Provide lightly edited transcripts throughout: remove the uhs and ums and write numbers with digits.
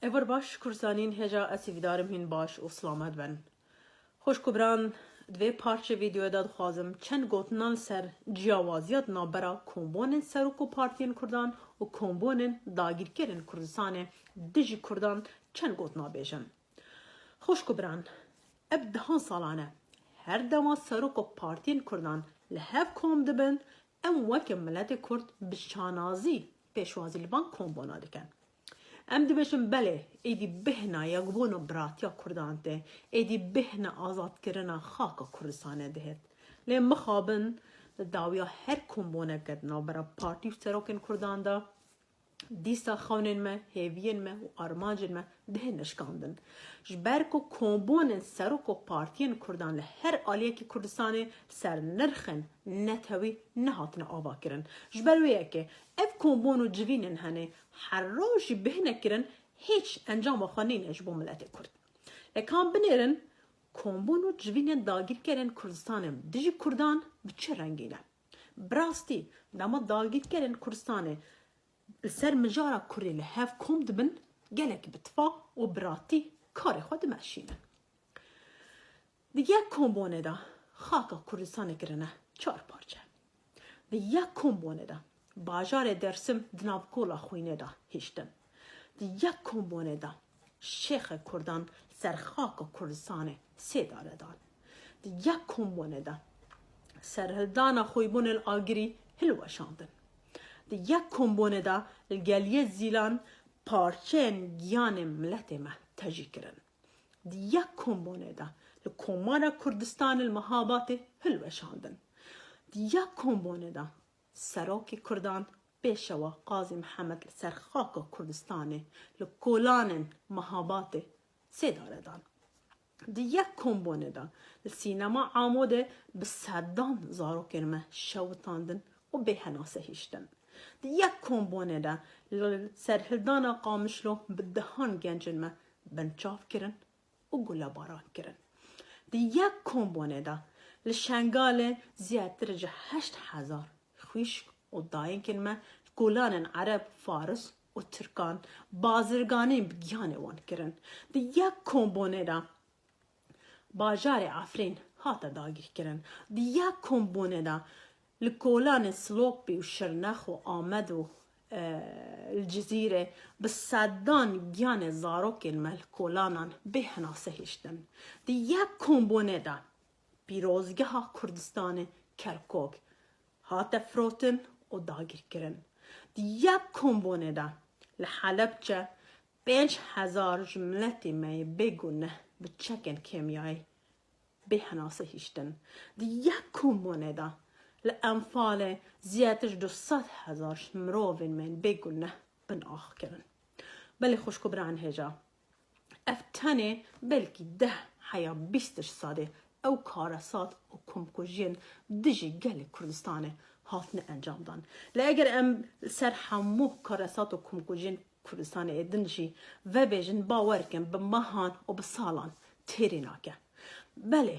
Ever baş kursanîn heja esîvdarım hîn baş û selamet ben. Hoş kubran divê parçe videoya da dixwazim çend gotinan li ser ciyawaziyat navbera kombonên Serok û Partiyên Kurdan û kombonên dagîrkerên Kurdistanê dijî Kurdan çend got nabêjin. Hoş kubran, ev dihan salan e. Her dema Serok û Partiyên Kurdan li hev kom dibin, em wekî miletê Kurd bi şanazî pêşwazî li van kombona dikin. Em dibêjin belê êdî bihna yekbûna biratiya Kurdan tê, êdî bihna azadkirina xaka Kurdistanê dihêt. Lê mixabin li dawiya her komboneke di navbera Partî û Serokên Kurdan da dîsa xewnên me, hêviyên me û armancên me dihê nişkandin. Ji ber ku kombonên Serok û Partiyên Kurdan li her aliyekî Kurdistanê ser nirxên netewî nehatine avakirin. Ji ber wê yekê ev kombon û civînên hene her roj jî bihne kirin hiç encama xwe nîne ji bo miletê Kurd. Lê kan binêrin kombon û civînên dagîrkerên Kurdistanê dijî Kurdan bi çi rengî ne? Bi rastî dema dagîrkerên Kurdistanê li ser mijara Kurdî li hev kom dibin gelek bi tifaq û biratî karê xwe dimeşînin. Di yek kombonê da xaka Kurdistanê kirine çar parçe. Di yek kombonê da bajarê Dersim di nav kola xwînê da hiştin. Di yek kombonê da şêxê Kurdan ser xaka Kurdistanê sê dare dan. Di yek kombonê da serhildana xwîbûnên agirî hilweşandin. Di yek kombonê da li geliyê Zîlan parçeyên giyanê miletê me tejî kirin. Di yek kombonê da li Komara Kurdistanê li Mehabatê hilweşandin. Di yek kombonê da Serokê Kurdan pêşewa Qazî Mihemed li ser xaka Kurdistanê li kolanên Mehabatê sê dare dan. Di yek kombonê da li sînema Amodê bi sedan zarokên me şewitandin û bêhenase hîştin. Di yek kombonê da li serhildana Qamişlo bi dihan gencên me binçav kirin û gulebaran kirin. Di yek kombonê da li Şengalê ziyadtir ji 8,000 xwîşk û dayînkên me kolanên Ereb, Faris û Tirkan bazirganî bi giyanê wan kirin. Di yek kombonê da bajarê Efrîn hate dagîrkirin. Di yek kombonê da li kolanên Silopî û Şirnex û Amed û li Cizîrê bi sedan giyanê zarokên me li kolanan bêhenase hiştin. Di yek kombonê da pîrozgeha Kurdistanê Kerkok hate firotin û dagîrkirin. Di yek kombonê da li Helepçe 5,000 ji miletê me yê bêguneh bi çekên kêmyayî bêhenase hîştin. Di yek kombonê da li Enfalê ziyadtir ji 200,000 ji mirovên me yên bêguneh bin ax kirin. Belê xweşkubiran hêja ev tenê belkî 10 heya 20 sadê ew karesat û komkujiyên dijî gelê Kurdistanê hatine encam dan. Lê eger em ser hemû karesat û komkujiyên Kurdistanê êdin jî vebêjin bawer bikin bi mehan û bi salan têrê nake. Belê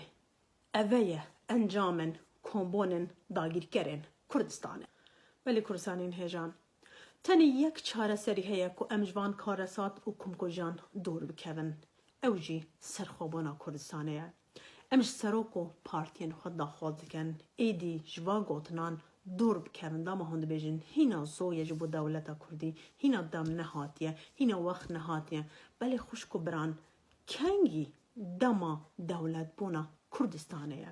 ev ye encamên kombonên dagîrkerên Kurdistanê. Belê Kurdistanên hêjan tenê yek çareserî heye ku em ji van karesat û komkujiyan dûr bikevin. Ew jî serxwebûna Kurdistanê ye. Em ji Serok û Partiyên xwe daxwaz dikin êdî ji van gotinan dûr bikevin dema hûn dibêjin hîna zoye ji bo dewleta Kurdî, hîna dem nehatiye, hîna wext nehatiye. Belê xweşkubiran kengî dema dewletbûna Kurdistanê ye.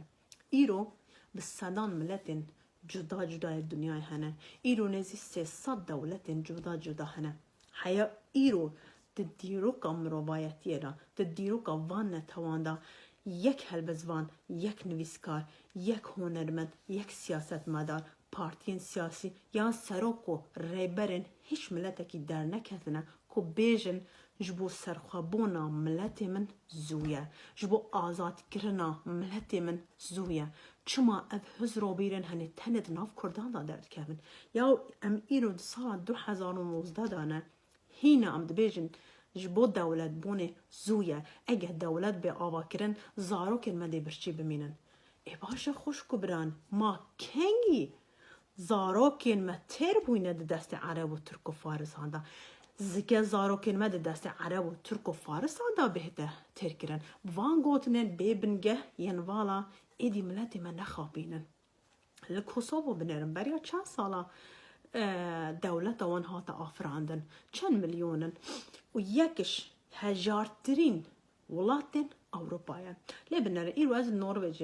Îro bi sedan miletên cuda cudayê dunyayê hene. Îro nêzî 300 dewletên cuda cuda hene. Heya îro di dîroka mirovayetiyê da, di dîroka van netewan da yek helbezvan, yek nivîskar, yek hunermend, yek siyasetmedar, partiyên siyasî yan Serok û rêberên hiç miletekî derneketine ku bêjin ji bo serxwebûna miletê min zû ye. Ji bo azadkirina miletê min zû ye. Çima ev hizrobîrên henê tenê di nav Kurdan da derdikevin. Ya em îro di sala 2019 da ne hîna em dibêjin ji bo dewletbûnê zû ye. Eger dewlet bê avakirin zarokên me dê birçî bimînin. Ê baş e xweşkubiran ma kengî zarokên me têr bûyne di destê Ereb û Tirk û Farisan da. زکه زاروکن مد دست عرب و ترک و فارسان دا بهده ترکرن وان گوتنن ببنگه ین والا ایدی ملت من نخوابینن لکوسوو بنرم بریا چند سالا دولت وان هاتا آفراندن چند میلیونن و یکش هجارترین ولاتن اوروپایا لبنر ایرو از نروژ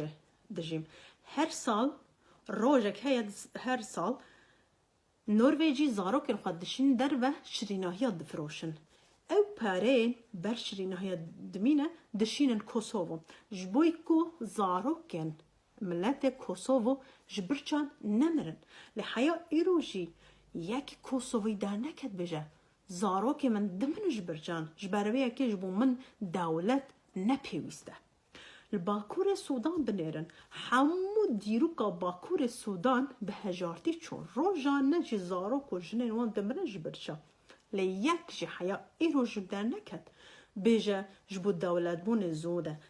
دجیم هر سال روزک هر سال نروژی زاروکن خود دشین در و شریناهی دفروشن او پاره بر شریناهی دمینه دشینن کوسوو جبوی کو زاروکن ملت کوسوو جبرچان نمرن لحیا ایروژی یک کوسووی در نکد بجه زاروک من دمن جبرچان جبروی که جبو من دولت نپیوسته الباکور سودان بنیرن همو دیروکا باکور سودان به هجارتی چون روزان نجی زاروک و جنین وان دمرن جبرچا لیک جی حیا ایروژ در نکد بیجه جبو دولت بون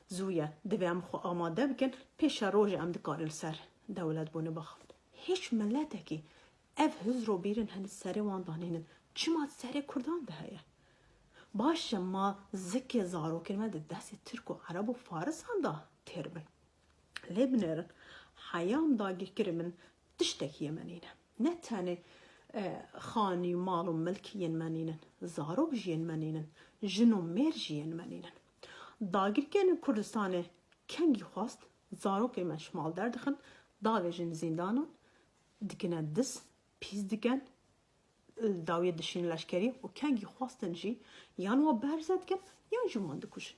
زویه دویم خو آماده بکن پیش روژ ام دکارل سر دولت بونه بخواد هیچ ملته که اف هز رو بیرن هنی سر وان دانینن چی ما سر کردان ده هیه باشه ما زکی زارو کرمه ده دست ترک و عرب و فارس هم دا تربن لبنرن حیام دا گیر کرمن تشتک یمنینه نه تانه خانی و مال و ملک ینمنینن زاروک ینمنینن جن و میر ینمنینن داگیر کنن کردستان کنگی خواست زاروک من شمال در دخن داویجن زندانان دکنه دس پیز دکن داوی دشین لشکری و کنگی خواستن جی یان و برزد کن یان جوان دکوشن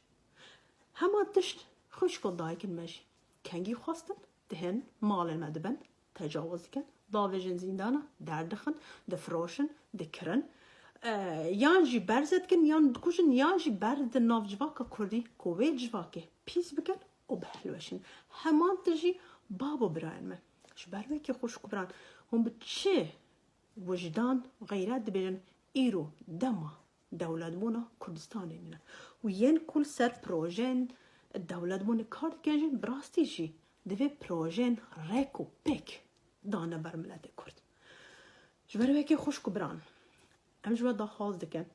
همه دشت خوش کل دای کن مجی کنگی خواستن دهن مال مدبن تجاوز کن داویجن زندانا دردخن دفروشن دکرن یان جی برزد کن یان دکوشن یان جی برد ناف جواکا کردی کوه جواکه پیز بکن و بحلوشن همان تجی بابو براین من شبروی که خوش کبران هم به چه وجدان غیرت بیرن ایرو دما دولت بونا کردستان اینه و ین کل سر پروژن دولت بونا کارد کنجن براستی جی دوی پروژن ریکو پیک دانه بر ملت کرد جبروی که خوش کبران ام جوا دا خواست دکن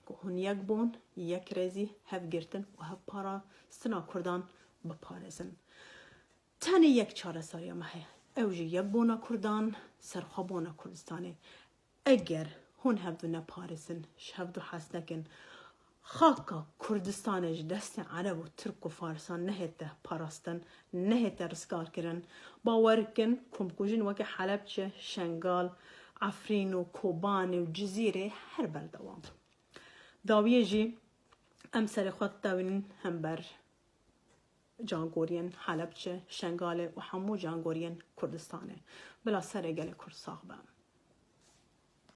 که هون یک بون یک ریزی هف گرتن و هف پارا سنا کردان بپارزن تنی یک چاره ساری مهی اوجی یک بونا کردان سرخوا بونا کردستانه اگر هون هفدو نپارسن هفدو حس نکن خاکا کردستانش دست عرب و ترک و فارسان نهیت پاراستن نهیت رسکار کرن باورکن کمکوژن وکه حلبچه شنگال عفرین و کوبان و جزیره هر بلدوام داویه جی ام سر خود داوین هم بر جانگورین حلبچه شنگاله و همو جانگورین کردستانه بلا سر گل کرد ساخ بام